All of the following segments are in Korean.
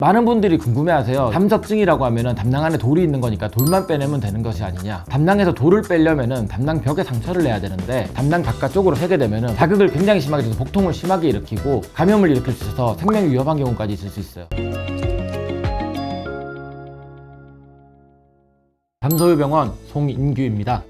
많은 분들이 궁금해하세요. 담석증이라고 하면은 담낭 안에 돌이 있는 거니까 돌만 빼내면 되는 것이 아니냐. 담낭에서 돌을 빼려면은 담낭 벽에 상처를 내야 되는데 담낭 바깥쪽으로 새게 되면은 자극을 굉장히 심하게 줘서 복통을 심하게 일으키고 감염을 일으킬 수 있어서 생명이 위협한 경우까지 있을 수 있어요. 담서울병원 송인규입니다.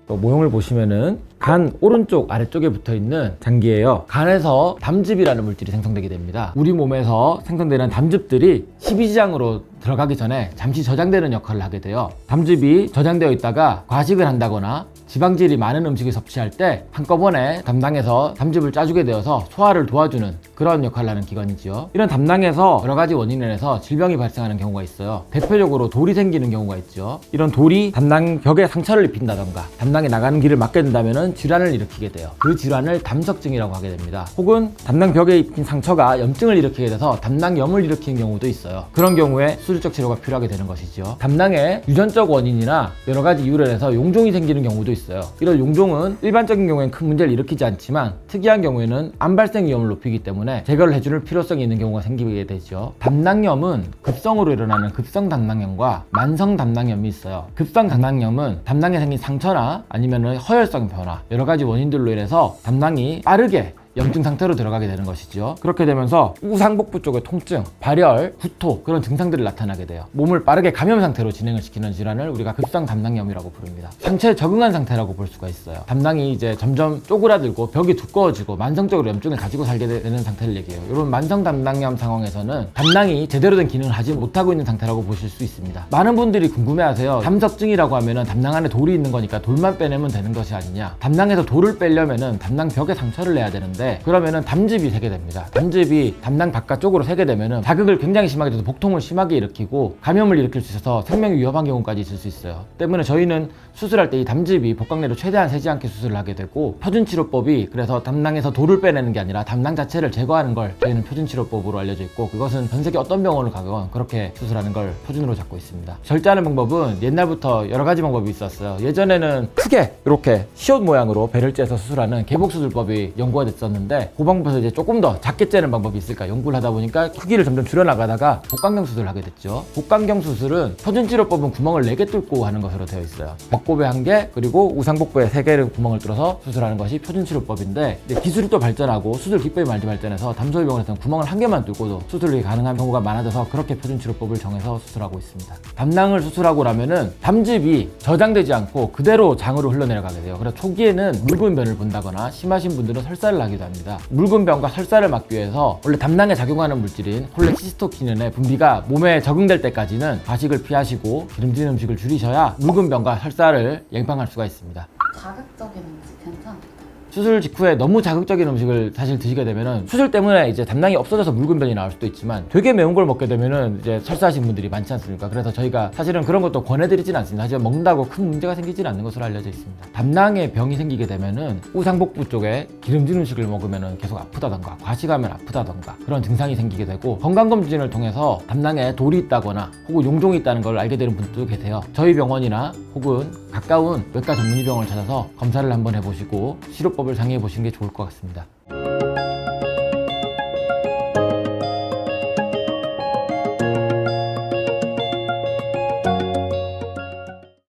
모형을 보시면은 간 오른쪽 아래쪽에 붙어있는 장기예요. 간에서 담즙이라는 물질이 생성되게 됩니다. 우리 몸에서 생성되는 담즙들이 십이지장으로 들어가기 전에 잠시 저장되는 역할을 하게 돼요. 담즙이 저장되어 있다가 과식을 한다거나 지방질이 많은 음식을 섭취할 때 한꺼번에 담낭에서 담즙을 짜주게 되어서 소화를 도와주는 그런 역할을 하는 기관이지요. 이런 담낭에서 여러 가지 원인에 의해서 질병이 발생하는 경우가 있어요. 대표적으로 돌이 생기는 경우가 있죠. 이런 돌이 담낭 벽에 상처를 입힌다던가 담낭에 나가는 길을 막게 된다면 질환을 일으키게 돼요. 그 질환을 담석증이라고 하게 됩니다. 혹은 담낭 벽에 입힌 상처가 염증을 일으키게 돼서 담낭염을 일으키는 경우도 있어요. 그런 경우에 수술적 치료가 필요하게 되는 것이죠. 담낭에 유전적 원인이나 여러 가지 이유로 인해서 용종이 생기는 경우도 있어요. 이런 용종은 일반적인 경우에는 큰 문제를 일으키지 않지만 특이한 경우에는 암 발생 위험을 높이기 때문에 제거를 해줄 필요성이 있는 경우가 생기게 되죠. 담낭염은 급성으로 일어나는 급성 담낭염과 만성 담낭염이 있어요. 급성 담낭염은 담낭에 생긴 상처나 아니면 허혈성 변화 여러 가지 원인들로 인해서 담낭이 빠르게 염증 상태로 들어가게 되는 것이죠. 그렇게 되면서 우상복부 쪽의 통증, 발열, 구토 그런 증상들이 나타나게 돼요. 몸을 빠르게 감염 상태로 진행을 시키는 질환을 우리가 급성 담낭염이라고 부릅니다. 상처에 적응한 상태라고 볼 수가 있어요. 담낭이 이제 점점 쪼그라들고 벽이 두꺼워지고 만성적으로 염증을 가지고 살게 되는 상태를 얘기해요. 이런 만성 담낭염 상황에서는 담낭이 제대로 된 기능을 하지 못하고 있는 상태라고 보실 수 있습니다. 많은 분들이 궁금해하세요. 담석증이라고 하면은 담낭 안에 돌이 있는 거니까 돌만 빼내면 되는 것이 아니냐. 담낭에서 돌을 빼려면은 담낭 벽에 상처를 내야 되는데 그러면은 담즙이 새게 됩니다. 담즙이 담낭 바깥쪽으로 새게 되면은 자극을 굉장히 심하게 줘서 복통을 심하게 일으키고 감염을 일으킬 수 있어서 생명이 위협한 경우까지 있을 수 있어요. 때문에 저희는 수술할 때 이 담즙이 복강 내로 최대한 새지 않게 수술을 하게 되고 표준치료법이 그래서 담낭에서 돌을 빼내는 게 아니라 담낭 자체를 제거하는 걸 저희는 표준치료법으로 알려져 있고 그것은 전 세계 어떤 병원을 가건 그렇게 수술하는 걸 표준으로 잡고 있습니다. 절제하는 방법은 옛날부터 여러 가지 방법이 있었어요. 예전에는 크게 이렇게 시옷 모양으로 배를 째서 수술하는 개복수술법이 연구가 됐었는데 그 방법에서 이제 조금 더 작게 째는 방법이 있을까 연구를 하다 보니까 크기를 점점 줄여나가다가 복강경 수술을 하게 됐죠. 복강경 수술은 표준치료법은 구멍을 4개 뚫고 하는 것으로 되어 있어요. 배꼽에 1개 그리고 우상복부에 3개를 구멍을 뚫어서 수술하는 것이 표준치료법인데 기술이 또 발전하고 수술 기법이 많이 발전해서 담서울병원에서는 구멍을 1개만 뚫고도 수술이 가능한 경우가 많아져서 그렇게 표준치료법을 정해서 수술하고 있습니다. 담낭을 수술하고 나면은 담즙이 저장되지 않고 그대로 장으로 흘러내려가게 돼요. 그래서 초기에는 묽은 변을 본다거나 심하신 분들은 설사를 하기도 합니다. 묽은 변과 설사를 막기 위해서 원래 담낭에 작용하는 물질인 콜레시스토킨의 분비가 몸에 적응될 때까지는 과식을 피하시고 기름진 음식을 줄이셔야 묽은 변과 설사를 예방할 수가 있습니다. 자극적인 음식 괜찮을까요? 수술 직후에 너무 자극적인 음식을 사실 드시게 되면은 수술 때문에 이제 담낭이 없어져서 묽은 변이 나올 수도 있지만 되게 매운 걸 먹게 되면은 이제 설사하신 분들이 많지 않습니까? 그래서 저희가 사실은 그런 것도 권해드리진 않습니다. 하지만 먹는다고 큰 문제가 생기지는 않는 것으로 알려져 있습니다. 담낭에 병이 생기게 되면은 우상복부 쪽에 기름진 음식을 먹으면은 계속 아프다던가 과식하면 아프다던가 그런 증상이 생기게 되고 건강검진을 통해서 담낭에 돌이 있다거나 혹은 용종이 있다는 걸 알게 되는 분들도 계세요. 저희 병원이나 혹은 가까운 외과 전문의 병원을 찾아서 검사를 한번 해보시고 치료법을 상의해 보시는 게 좋을 것 같습니다.